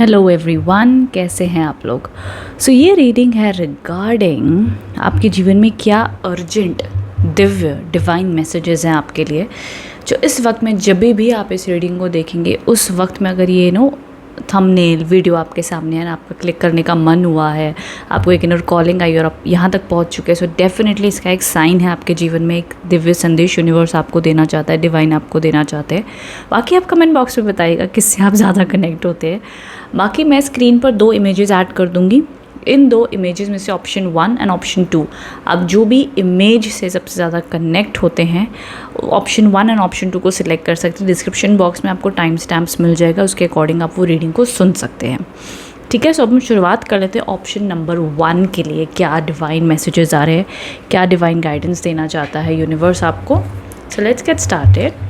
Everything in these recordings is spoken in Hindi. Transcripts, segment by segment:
हेलो एवरीवन, कैसे हैं आप लोग। ये रीडिंग है रिगार्डिंग आपके जीवन में क्या अर्जेंट दिव्य डिवाइन मैसेजेस हैं आपके लिए, जो इस वक्त में जब भी आप इस रीडिंग को देखेंगे उस वक्त में अगर ये थंबनेल वीडियो आपके सामने है ना, आपका क्लिक करने का मन हुआ है, आपको एक इनर कॉलिंग आई और आप यहाँ तक पहुँच चुके हैं, सो डेफिनेटली इसका एक साइन है आपके जीवन में, एक दिव्य संदेश यूनिवर्स आपको देना चाहता है, डिवाइन आपको देना चाहते हैं। बाकी आप कमेंट बॉक्स में बताइएगा किससे आप ज़्यादा कनेक्ट होते हैं। बाकी मैं स्क्रीन पर 2 इमेजेस ऐड कर दूँगी। इन 2 इमेजेस में से ऑप्शन 1 एंड ऑप्शन 2, आप जो भी इमेज से सबसे ज़्यादा कनेक्ट होते हैं ऑप्शन 1 एंड ऑप्शन 2 को सिलेक्ट कर सकते हैं। डिस्क्रिप्शन बॉक्स में आपको टाइम स्टैम्प्स मिल जाएगा, उसके अकॉर्डिंग आप वो रीडिंग को सुन सकते हैं। ठीक है, सो अब हम शुरुआत कर लेते हैं ऑप्शन नंबर 1 के लिए। क्या डिवाइन मैसेजेस आ रहे हैं, क्या डिवाइन गाइडेंस देना चाहता है यूनिवर्स आपको। So let's get started.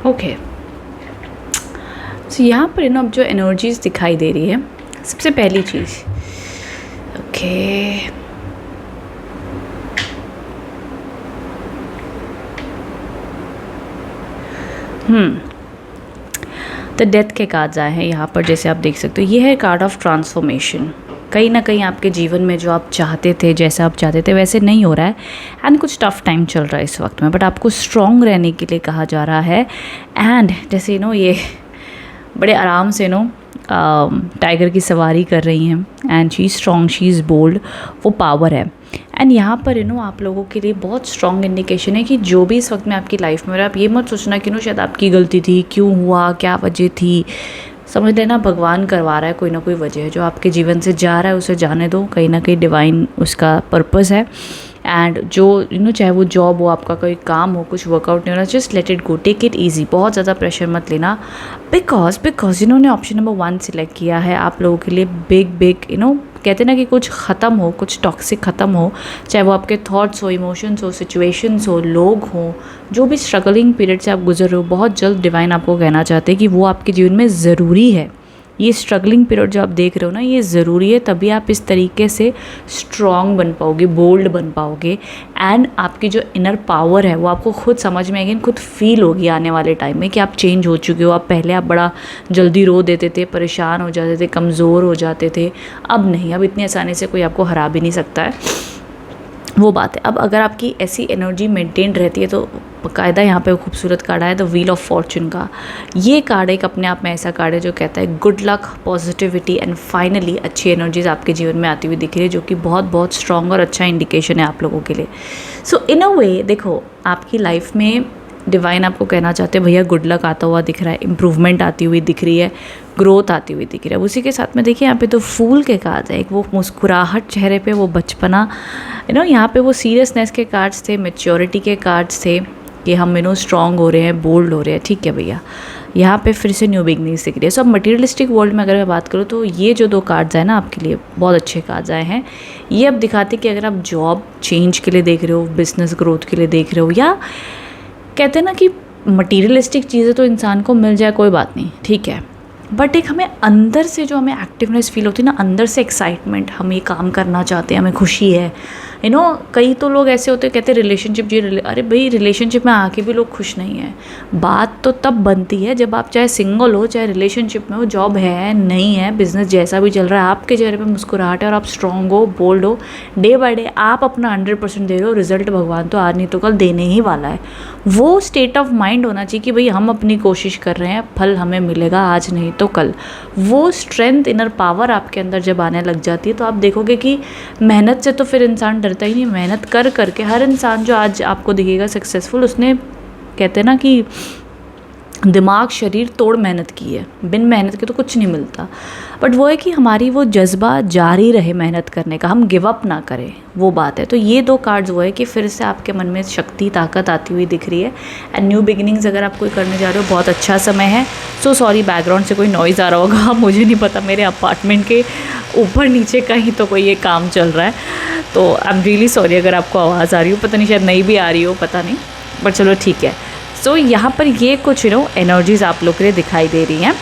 Okay, so यहाँ पर अब जो एनर्जीज दिखाई दे रही है, सबसे पहली चीज़ ओके तो डेथ के कार्ड्स आए हैं यहाँ पर, जैसे आप देख सकते हो। ये है कार्ड ऑफ ट्रांसफॉर्मेशन। कहीं ना कहीं आपके जीवन में जो आप चाहते थे, जैसा आप चाहते थे वैसे नहीं हो रहा है, एंड कुछ टफ टाइम चल रहा है इस वक्त में, बट आपको स्ट्रॉन्ग रहने के लिए कहा जा रहा है। एंड जैसे ये बड़े आराम से टाइगर की सवारी कर रही हैं, and she is strong, she is bold, वो पावर है। एंड यहाँ पर आप लोगों के लिए बहुत स्ट्रॉन्ग इंडिकेशन है कि जो भी इस वक्त में आपकी लाइफ में हो रहा है, आप ये मत सोचना कि शायद आपकी गलती थी, क्यों हुआ, क्या वजह थी। समझ लेना भगवान करवा रहा है, कोई ना कोई वजह है जो आपके जीवन से जा रहा है, उसे जाने दो। कहीं ना कहीं डिवाइन उसका पर्पस है। एंड जो चाहे वो जॉब हो, आपका कोई काम हो, कुछ वर्कआउट नहीं हो रहा, just let it go, take it easy, बहुत ज़्यादा प्रेशर मत लेना। बिकॉज इन्होंने ऑप्शन नंबर 1 सिलेक्ट किया है आप लोगों के लिए बिग कहते हैं ना कि कुछ ख़त्म हो, कुछ टॉक्सिक ख़त्म हो, चाहे वो आपके थॉट्स हो, इमोशंस हो, सिचुएशंस हो, लोग हों, जो भी स्ट्रगलिंग पीरियड से आप गुजर रहे हो, बहुत जल्द डिवाइन आपको कहना चाहते हैं कि वो आपके जीवन में ज़रूरी है। ये स्ट्रगलिंग पीरियड जो आप देख रहे हो ना, ये ज़रूरी है, तभी आप इस तरीके से स्ट्रॉन्ग बन पाओगे, बोल्ड बन पाओगे। एंड आपकी जो इनर पावर है वो आपको खुद समझ में आएगी, खुद फील होगी आने वाले टाइम में कि आप चेंज हो चुके हो। आप पहले आप बड़ा जल्दी रो देते थे, परेशान हो जाते थे, कमज़ोर हो जाते थे, अब नहीं, अब इतनी आसानी से कोई आपको हरा भी नहीं सकता है, वो बात है। अब अगर आपकी ऐसी एनर्जी मेंटेन रहती है तो बाकायदा यहाँ पे खूबसूरत कार्ड आया, द व्हील ऑफ फॉर्चून का। ये कार्ड एक अपने आप में ऐसा कार्ड है जो कहता है good luck, positivity and finally अच्छी एनर्जीज आपके जीवन में आती हुई दिख रही है, जो कि बहुत बहुत स्ट्रॉन्ग और अच्छा इंडिकेशन है आप लोगों के लिए। सो इन अ वे देखो, आपकी लाइफ में डिवाइन आपको कहना चाहते हैं भैया गुड लक आता हुआ दिख रहा है, इम्प्रूवमेंट आती हुई दिख रही है, ग्रोथ आती हुई दिख रही है। उसी के साथ में देखिए यहाँ पे तो फूल के कार्ड्स है, एक वो मुस्कुराहट चेहरे पे, वो बचपना, यहाँ पे वो सीरियसनेस के कार्ड्स थे, मैच्योरिटी के कार्ड्स थे कि हम स्ट्रॉन्ग हो रहे हैं, बोल्ड हो रहे हैं। ठीक है भैया, यहाँ पे फिर से न्यू बिगनिंग्स दिख रही है। सो अब मटीरियलिस्टिक वर्ल्ड में अगर मैं बात करूँ तो ये जो 2 कार्ड्स आए ना आपके लिए, बहुत अच्छे कार्ड्स आए हैं। ये अब दिखाते कि अगर आप जॉब चेंज के लिए देख रहे हो, बिजनेस ग्रोथ के लिए देख रहे हो, या कहते हैं ना कि मटीरियलिस्टिक चीज़ें तो इंसान को मिल जाए कोई बात नहीं, ठीक है, बट एक हमें अंदर से जो हमें एक्टिवनेस फील होती है ना, अंदर से एक्साइटमेंट, हम ये काम करना चाहते हैं, हमें खुशी है। कई तो लोग ऐसे होते हैं कहते हैं रिलेशनशिप अरे भाई रिलेशनशिप में आके भी लोग खुश नहीं है। बात तो तब बनती है जब आप चाहे सिंगल हो, चाहे रिलेशनशिप में हो, जॉब है नहीं है, बिजनेस जैसा भी चल रहा है, आपके चेहरे पे मुस्कुराहट है और आप स्ट्रॉन्ग हो, बोल्ड हो, डे बाय डे आप अपना 100% दे रहे हो, रिजल्ट भगवान तो आज नहीं तो कल देने ही वाला है। वो स्टेट ऑफ माइंड होना चाहिए कि भाई हम अपनी कोशिश कर रहे हैं, फल हमें मिलेगा आज नहीं तो कल। वो स्ट्रेंथ, इनर पावर आपके अंदर जब आने लग जाती है तो आप देखोगे कि मेहनत से तो फिर इंसान डरता ही नहीं। मेहनत कर करके हर इंसान जो आज आपको दिखेगा सक्सेसफुल, उसने कहते हैं ना कि दिमाग शरीर तोड़ मेहनत की है, बिन मेहनत के तो कुछ नहीं मिलता। बट वो है कि हमारी वो जज्बा जारी रहे मेहनत करने का, हम गिव अप ना करें, वो बात है। तो ये 2 कार्ड्स वो है कि फिर से आपके मन में शक्ति ताकत आती हुई दिख रही है। एंड न्यू बिगिनिंग्स अगर आप कोई करने जा रहे हो, बहुत अच्छा समय है। सो सॉरी बैकग्राउंड से कोई नॉइज़ आ रहा होगा, मुझे नहीं पता, मेरे अपार्टमेंट के ऊपर नीचे कहीं तो कोई ये काम चल रहा है, तो आई एम रियली सॉरी अगर आपको आवाज़ आ रही हो, पता नहीं शायद नहीं भी आ रही हो, पता नहीं, बट चलो ठीक है। सो यहाँ पर ये कुछ एनर्जीज़ आप लोग के लिए दिखाई दे रही हैं।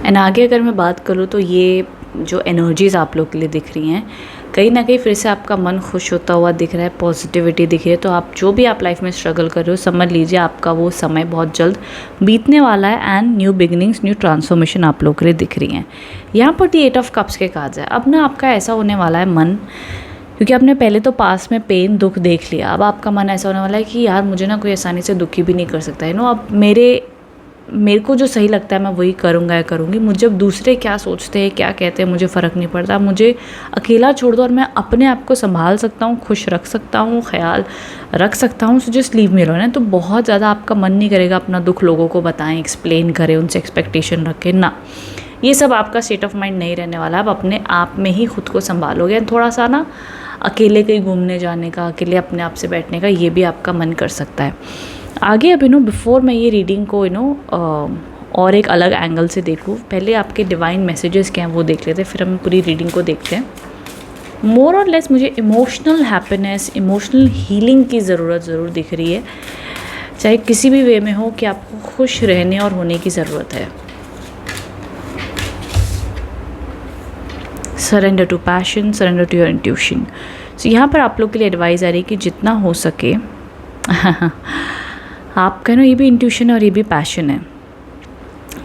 एंड आगे अगर मैं बात करूँ तो ये जो एनर्जीज़ आप लोग के लिए दिख रही हैं, कहीं ना कहीं फिर से आपका मन खुश होता हुआ दिख रहा है, पॉजिटिविटी दिख रही है। तो आप जो भी आप लाइफ में स्ट्रगल कर रहे हो, समझ लीजिए आपका वो समय बहुत जल्द बीतने वाला है। And new beginnings, new transformation आप लोग के लिए दिख रही हैं। यहाँ पर 8 ऑफ कप्स के कार्ड्स है। अब ना आपका ऐसा होने वाला है मन, क्योंकि आपने पहले तो पास में पेन दुख देख लिया, अब आपका मन ऐसा होने वाला है कि यार मुझे ना कोई आसानी से दुखी भी नहीं कर सकता है। अब मेरे को जो सही लगता है मैं वही करूँगा या करूँगी। मुझे अब दूसरे क्या सोचते हैं क्या कहते हैं मुझे फ़र्क नहीं पड़ता, मुझे अकेला छोड़ दो और मैं अपने आप को संभाल सकता हूँ, खुश रख सकता हूँ, ख्याल रख सकता हूँ। So just leave me alone. तो बहुत ज़्यादा आपका मन नहीं करेगा अपना दुख लोगों को बताएं, एक्सप्लेन करें, उनसे एक्सपेक्टेशन रखें ना, ये सब आपका स्टेट ऑफ माइंड नहीं रहने वाला। आप अपने आप में ही खुद को संभालोगे। थोड़ा सा ना अकेले कहीं घूमने जाने का, अकेले अपने आप से बैठने का, ये भी आपका मन कर सकता है। आगे अब बिफोर मैं ये रीडिंग को और एक अलग एंगल से देखूँ, पहले आपके डिवाइन मैसेजेस क्या हैं वो देख लेते हैं, फिर हम पूरी रीडिंग को देखते हैं। मोर और लेस मुझे इमोशनल हैप्पीनेस, इमोशनल हीलिंग की ज़रूरत ज़रूर दिख रही है, चाहे किसी भी वे में हो, कि आपको खुश रहने और होने की ज़रूरत है। Surrender to passion, surrender to your intuition. So यहाँ पर आप लोग के लिए एडवाइस आ रही है कि जितना हो सके आपका ये भी इंट्यूशन है और ये भी पैशन है।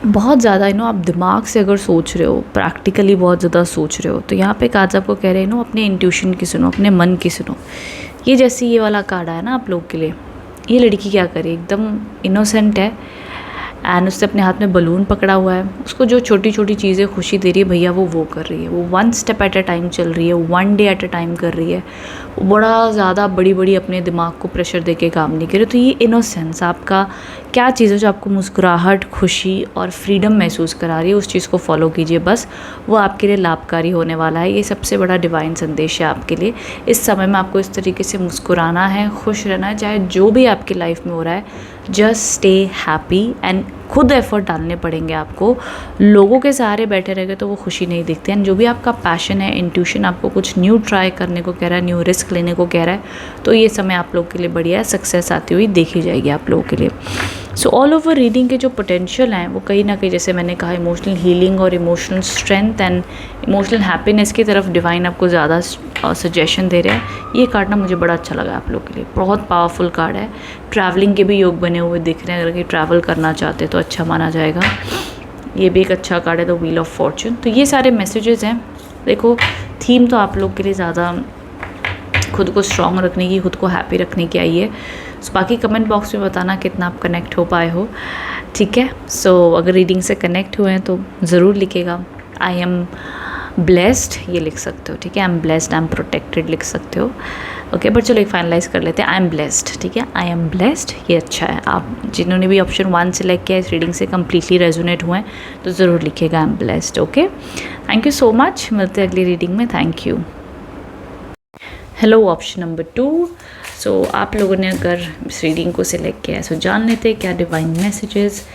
बहुत ज़्यादा आप दिमाग से अगर सोच रहे हो, प्रैक्टिकली बहुत ज़्यादा सोच रहे हो, तो यहाँ पे कार्ड्स आपको कह रहे हैं अपने इंट्यूशन की सुनो, अपने मन की सुनो। ये जैसे ये वाला कार्ड आया ना आप लोग के लिए, ये लड़की क्या करे, एकदम इनोसेंट है एंड उसने अपने हाथ में बलून पकड़ा हुआ है। उसको जो छोटी छोटी चीज़ें खुशी दे रही है भैया वो कर रही है। वो 1 स्टेप एट अ टाइम चल रही है, 1 डे एट अ टाइम कर रही है। वो बड़ा ज़्यादा बड़ी अपने दिमाग को प्रेशर दे के काम नहीं करे। तो ये इनोसेंस आपका क्या चीज़ है जो आपको मुस्कुराहट, खुशी और फ्रीडम महसूस करा रही है, उस चीज़ को फॉलो कीजिए बस, वो आपके लिए लाभकारी होने वाला है। ये सबसे बड़ा डिवाइन संदेश है आपके लिए। इस समय में आपको इस तरीके से मुस्कुराना है, खुश रहना है, चाहे जो भी आपकी लाइफ में हो रहा है। जस्ट स्टे हैप्पी एंड खुद एफर्ट डालने पड़ेंगे आपको। लोगों के सहारे बैठे रहेंगे तो वो खुशी नहीं दिखती। एंड जो भी आपका पैशन है, इंट्यूशन आपको कुछ न्यू ट्राई करने को कह रहा है, न्यू रिस्क लेने को कह रहा है, तो ये समय आप लोग के लिए बढ़िया है, सक्सेस आती हुई देखी जाएगी आप लोगों के लिए। सो ऑल ओवर रीडिंग के जो पोटेंशियल हैं वो कहीं ना कहीं, जैसे मैंने कहा, इमोशनल हीलिंग और emotional strength and emotional happiness की तरफ डिवाइन आपको ज़्यादा सजेशन दे रहे हैं। ये कार्ड ना मुझे बड़ा अच्छा लगा आप लोग के लिए, बहुत पावरफुल कार्ड है। ट्रैवलिंग के भी योग बने हुए दिख रहे हैं, अगर कि ट्रैवल करना चाहते तो अच्छा माना जाएगा। ये भी एक अच्छा कार्ड है, द व्हील ऑफ फॉर्चून। तो ये सारे मैसेजेस हैं। देखो थीम तो आप लोग के लिए ज़्यादा खुद को स्ट्रॉन्ग रखने की, खुद को हैप्पी रखने की आई है। सो बाकी कमेंट बॉक्स में बताना कितना आप कनेक्ट हो पाए हो, ठीक है। सो अगर रीडिंग से कनेक्ट हुए हैं तो ज़रूर लिखेगा। आई एम ब्लेस्ड ये लिख सकते हो, ठीक है। I am blessed, I am protected लिख सकते हो, ओके। बट चलो एक फाइनलाइज कर लेते हैं। आई एम ब्लेस्ड, ठीक है। आई एम ब्लेस्ड ये अच्छा है। आप जिन्होंने भी ऑप्शन 1 सिलेक्ट किया इस रीडिंग से कम्प्लीटली रेजोनेट हुए हैं तो ज़रूर लिखिएगा I am blessed, okay. Thank you so much, मिलते हैं अगली रीडिंग में। Thank you. Hello option number 2। सो आप लोगों ने अगर इस रीडिंग को सिलेक्ट किया है सो जान लेते हैं क्या डिवाइन मैसेजेस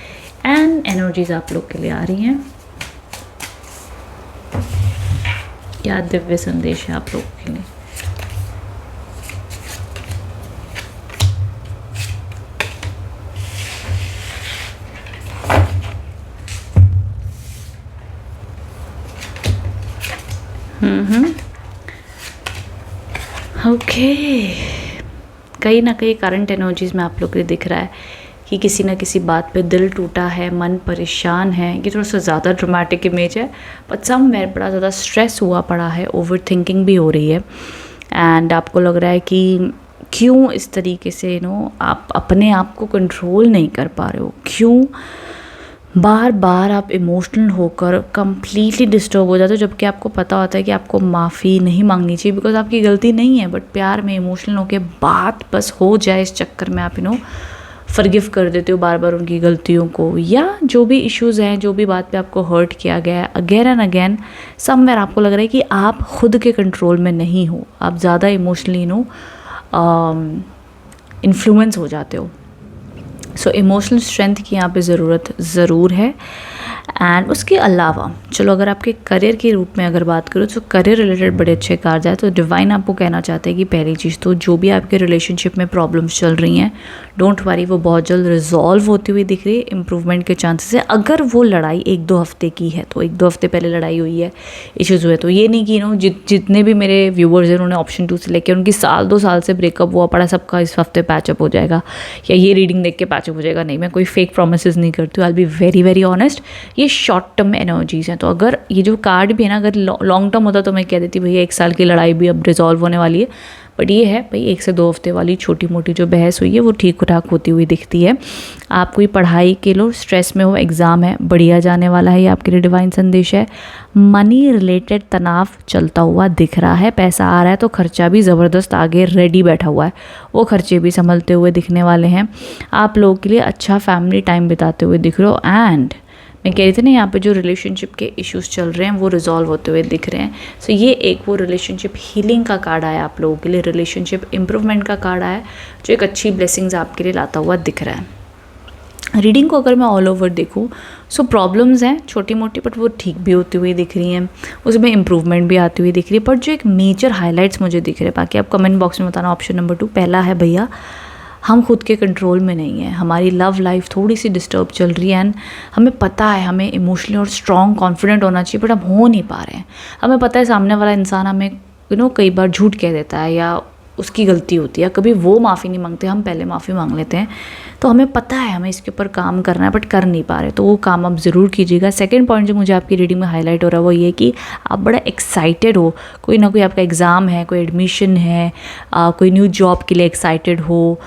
एंड एनर्जीज आप लोग के लिए आ रही हैं, क्या दिव्य संदेश है आप लोगों के लिए। ओके कहीं ना कहीं करंट एनर्जीज़ में आप लोग को दिख रहा है कि किसी ना किसी बात पे दिल टूटा है, मन परेशान है। ये थोड़ा सा ज़्यादा ड्रामेटिक इमेज है, बट समवेयर बड़ा ज़्यादा स्ट्रेस हुआ पड़ा है, ओवर थिंकिंग भी हो रही है। एंड आपको लग रहा है कि क्यों इस तरीके से आप अपने आप को कंट्रोल नहीं कर पा रहे हो, क्यों बार बार आप इमोशनल होकर कम्प्लीटली डिस्टर्ब हो जाते हो, जबकि आपको पता होता है कि आपको माफ़ी नहीं मांगनी चाहिए बिकॉज आपकी गलती नहीं है। बट प्यार में इमोशनल होकर बात बस हो जाए, इस चक्कर में आप फॉरगिव कर देते हो बार बार उनकी गलतियों को, या जो भी इश्यूज़ हैं, जो भी बात पे आपको हर्ट किया गया है, अगेन एंड अगेन समवेयर आपको लग रहा है कि आप खुद के कंट्रोल में नहीं हो, आप ज़्यादा इमोशनली इन्फ्लुएंस हो जाते हो। सो इमोशनल स्ट्रेंथ की यहाँ पे ज़रूरत ज़रूर है। एंड उसके अलावा चलो अगर आपके करियर के रूप में अगर बात करूँ तो करियर रिलेटेड बड़े अच्छे कार्ड आए। तो डिवाइन आपको कहना चाहते हैं कि पहली चीज़ तो जो भी आपके रिलेशनशिप में प्रॉब्लम्स चल रही हैं, डोंट वरी, वो बहुत जल्द रिजॉल्व होती हुई दिख रही है, इंप्रूवमेंट के चांसेस है। अगर वो लड़ाई 1-2 हफ्ते की है, तो 1-2 हफ्ते पहले लड़ाई हुई है, इश्यूज़ हुए, तो ये नहीं कि जितने भी मेरे व्यूवर्स हैं उन्होंने ऑप्शन 2 से लेकर उनकी 1-2 साल से ब्रेकअप हुआ पड़ा, सबका इस हफ्ते पैचअप हो जाएगा या ये रीडिंग देख के पैचअप हो जाएगा। नहीं, मैं कोई फेक प्रोमिस नहीं करती हूँ, आई बी वेरी वेरी ऑनेस्ट। ये शॉर्ट टर्म एनर्जीज हैं। तो अगर ये जो कार्ड भी है ना, अगर लॉन्ग टर्म होता तो मैं कह देती भैया 1 साल की लड़ाई भी अब रिजॉल्व होने वाली है, बट ये है भाई 1 से 2 हफ्ते वाली छोटी मोटी जो बहस हुई है वो ठीक ठाक होती हुई दिखती है। आप कोई पढ़ाई के लो, स्ट्रेस में हो, एग्ज़ाम है, बढ़िया जाने वाला है, ये आपके लिए डिवाइन संदेश है। मनी रिलेटेड तनाव चलता हुआ दिख रहा है, पैसा आ रहा है तो खर्चा भी ज़बरदस्त आगे रेडी बैठा हुआ है, वो खर्चे भी संभलते हुए दिखने वाले हैं। आप लोगों के लिए अच्छा फैमिली टाइम बिताते हुए दिख रहे हो। एंड मैं कह रही थी ना, यहाँ पे जो रिलेशनशिप के इश्यूज चल रहे हैं वो रिजॉल्व होते हुए दिख रहे हैं। सो ये एक वो रिलेशनशिप हीलिंग का कार्ड आया आप लोगों के लिए, रिलेशनशिप इम्प्रूवमेंट का कार्ड आया, जो एक अच्छी ब्लेसिंग्स आपके लिए लाता हुआ दिख रहा है। रीडिंग को अगर मैं ऑल ओवर देखूँ, सो प्रॉब्लम्स हैं छोटी मोटी, बट वो ठीक भी होती हुई दिख रही हैं, उसमें इम्प्रूवमेंट भी आती हुई दिख रही है। पर जो एक मेजर हाईलाइट्स मुझे दिख रहे हैं, बाकी आप कमेंट बॉक्स में बताना। ऑप्शन नंबर 2 पहला है भैया हम खुद के कंट्रोल में नहीं है, हमारी लव लाइफ थोड़ी सी डिस्टर्ब चल रही है। एंड हमें पता है हमें इमोशनली और स्ट्रॉन्ग कॉन्फिडेंट होना चाहिए, बट हम हो नहीं पा रहे हैं। हमें पता है सामने वाला इंसान हमें कई बार झूठ कह देता है या उसकी गलती होती है, कभी वो माफ़ी नहीं मांगते, हम पहले माफ़ी मांग लेते हैं। तो हमें पता है हमें इसके ऊपर काम करना है, बट कर नहीं पा रहे, तो वो काम आप ज़रूर कीजिएगा। सेकंड पॉइंट जो मुझे आपकी रीडिंग में हाईलाइट हो रहा है वो ये कि आप बड़ा एक्साइटेड हो, कोई ना कोई आपका एग्ज़ाम है, कोई एडमिशन है, कोई न्यू जॉब के लिए एक्साइटेड हो,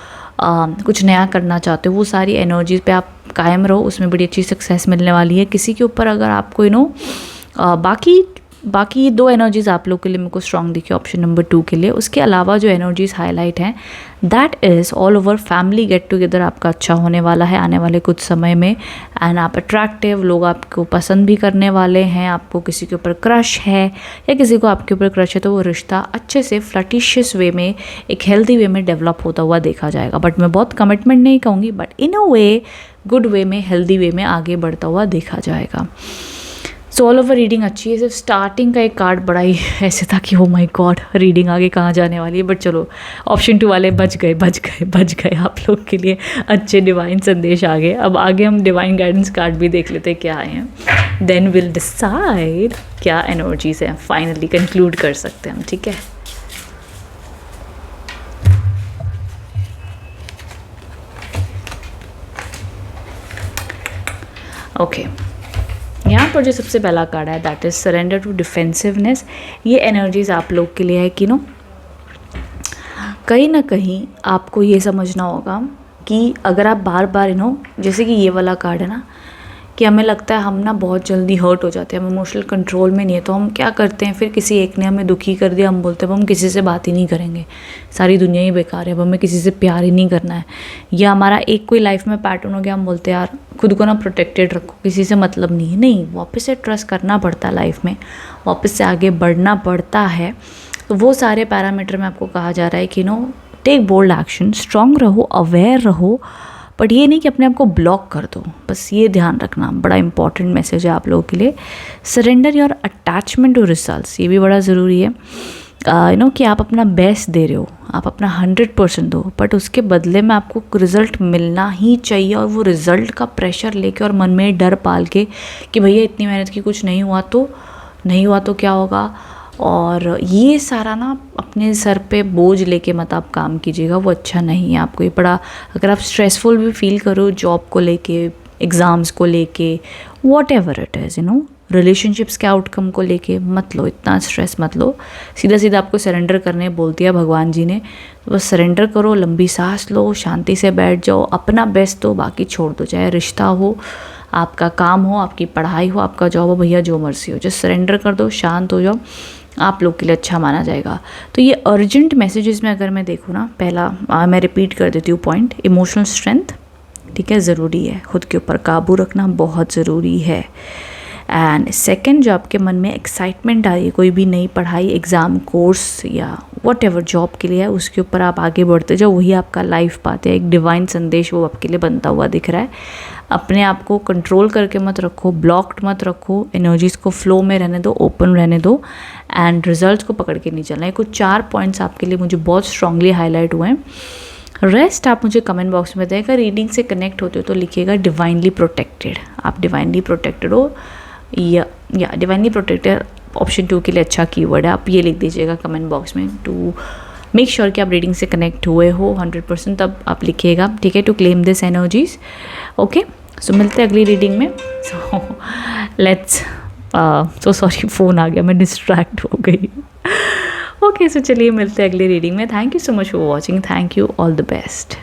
कुछ नया करना चाहते हो, वो सारी एनर्जीज पे आप कायम रहो, उसमें बड़ी अच्छी सक्सेस मिलने वाली है। किसी के ऊपर अगर आपको बाकी 2 एनर्जीज़ आप लोग के लिए मेरे को स्ट्रॉन्ग दिखी ऑप्शन नंबर 2 के लिए। उसके अलावा जो एनर्जीज़ हाईलाइट हैं that is all over family get together आपका अच्छा होने वाला है आने वाले कुछ समय में। एंड आप अट्रैक्टिव, लोग आपको पसंद भी करने वाले हैं। आपको किसी के ऊपर क्रश है या किसी को आपके ऊपर क्रश है, तो वो रिश्ता अच्छे से फ्लटिशियस वे में, एक हेल्दी वे में डेवलप होता हुआ देखा जाएगा। बट मैं बहुत कमिटमेंट नहीं कहूँगी, but in a way good way में, हेल्दी वे में आगे बढ़ता हुआ देखा जाएगा। सो ऑल ओवर रीडिंग अच्छी है। सिर्फ स्टार्टिंग का एक कार्ड बड़ा ही ऐसे था कि ओ माय गॉड रीडिंग आगे कहाँ जाने वाली है, बट चलो ऑप्शन 2 वाले बच गए आप लोग के लिए अच्छे डिवाइन संदेश आ गए। अब आगे हम डिवाइन गाइडेंस कार्ड भी देख लेते हैं क्या आए हैं, देन विल डिसाइड क्या एनर्जीज हैं, फाइनली कंक्लूड कर सकते हैं हम, ठीक है। ओके यहाँ पर जो सबसे पहला कार्ड है that is surrender to defensiveness. ये एनर्जीज आप लोग के लिए है कि कहीं ना कहीं आपको ये समझना होगा कि अगर आप बार बार जैसे कि ये वाला कार्ड है ना, कि हमें लगता है हम ना बहुत जल्दी हर्ट हो जाते हैं, हम इमोशनल कंट्रोल में नहीं है, तो हम क्या करते हैं, फिर किसी एक ने हमें दुखी कर दिया, हम बोलते हैं अब हम किसी से बात ही नहीं करेंगे, सारी दुनिया ही बेकार है, अब हमें किसी से प्यार ही नहीं करना है। या हमारा एक कोई लाइफ में पैटर्न हो गया, हम बोलते हैं यार खुद को ना प्रोटेक्टेड रखो, किसी से मतलब नहीं है। नहीं, वापस से ट्रस्ट करना पड़ता है लाइफ में, वापस से आगे बढ़ना पड़ता है। तो वो सारे पैरामीटर में आपको कहा जा रहा है कि टेक बोल्ड एक्शन, स्ट्रॉन्ग रहो, अवेयर रहो, बट ये नहीं कि अपने आप को ब्लॉक कर दो। बस ये ध्यान रखना, बड़ा इंपॉर्टेंट मैसेज है आप लोगों के लिए। Surrender your attachment to results, ये भी बड़ा ज़रूरी है। कि आप अपना बेस्ट दे रहे हो, आप अपना 100% दो, बट उसके बदले में आपको रिज़ल्ट मिलना ही चाहिए। और वो रिज़ल्ट का प्रेशर लेके और मन में डर पाल के कि भैया इतनी मेहनत की कुछ नहीं हुआ तो क्या होगा, और ये सारा ना अपने सर पे बोझ लेके मत आप काम कीजिएगा, वो अच्छा नहीं है आपको। ये बड़ा, अगर आप स्ट्रेसफुल भी फील करो जॉब को लेके, एग्ज़ाम्स को लेके, what ever it is, relationships के आउटकम को लेके मत लो, इतना स्ट्रेस मत लो। सीधा आपको सरेंडर करने बोल दिया भगवान जी ने, तो बस सरेंडर करो, लंबी सांस लो, शांति से बैठ जाओ, अपना बेस्ट दो, बाकी छोड़ दो। चाहे रिश्ता हो, आपका काम हो, आपकी पढ़ाई हो, आपका जॉब हो, भैया जो मर्जी हो, जस्ट सरेंडर कर दो, शांत हो जाओ, आप लोग के लिए अच्छा माना जाएगा। तो ये अर्जेंट मैसेजेस में अगर मैं देखूँ ना, पहला मैं रिपीट कर देती हूँ पॉइंट, इमोशनल स्ट्रेंथ, ठीक है, ज़रूरी है। खुद के ऊपर काबू रखना बहुत ज़रूरी है। एंड सेकंड, जो आपके मन में एक्साइटमेंट आ रही है कोई भी नई पढ़ाई, एग्ज़ाम, कोर्स या व्हाटएवर जॉब के लिए है, उसके ऊपर आप आगे बढ़ते जाओ, वही आपका लाइफ पाथ है। एक डिवाइन संदेश वो आपके लिए बनता हुआ दिख रहा है। अपने आप को कंट्रोल करके मत रखो, ब्लॉक्ड मत रखो, एनर्जीज़ को फ्लो में रहने दो, ओपन रहने दो एंड रिजल्ट्स को पकड़ के नहीं चलना है। कुछ 4 पॉइंट्स आपके लिए मुझे बहुत स्ट्रांगली हाईलाइट हुए हैं। रेस्ट आप मुझे कमेंट बॉक्स में बताइएगा। रीडिंग से कनेक्ट होते हो तो लिखिएगा डिवाइनली प्रोटेक्टेड। आप डिवाइनली प्रोटेक्टेड हो या डिवाइनली प्रोटेक्टेड ऑप्शन 2 के लिए अच्छा कीवर्ड है। आप ये लिख दीजिएगा कमेंट बॉक्स में टू मेक श्योर कि आप रीडिंग से कनेक्ट हुए हो 100%, तब आप लिखिएगा, ठीक है, to claim this energies. Okay, so मिलते हैं अगली रीडिंग में। So let's so sorry, phone आ गया, मैं डिस्ट्रैक्ट हो गई। ओके, सो चलिए मिलते हैं अगली रीडिंग में। Thank you so much for watching. Thank you, all the best.